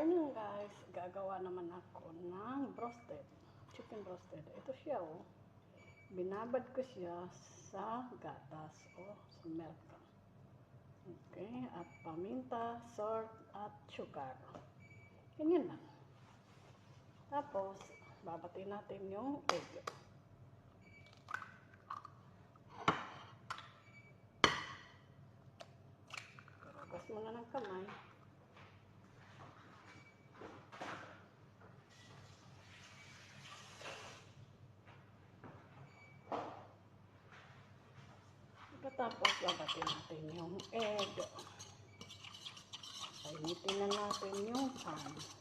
afternoon guys, gagawa naman ako ng broasted, chicken broasted. Ito siya oh, binabad ko siya sa gatas o sa milk. Okay, at paminta, salt at sugar. Ganyan lang. Tapos, babatiin natin yung egg. Karabas mo na ng kamay. Tapos, babatiin natin yung egg. Painitin na natin yung pan.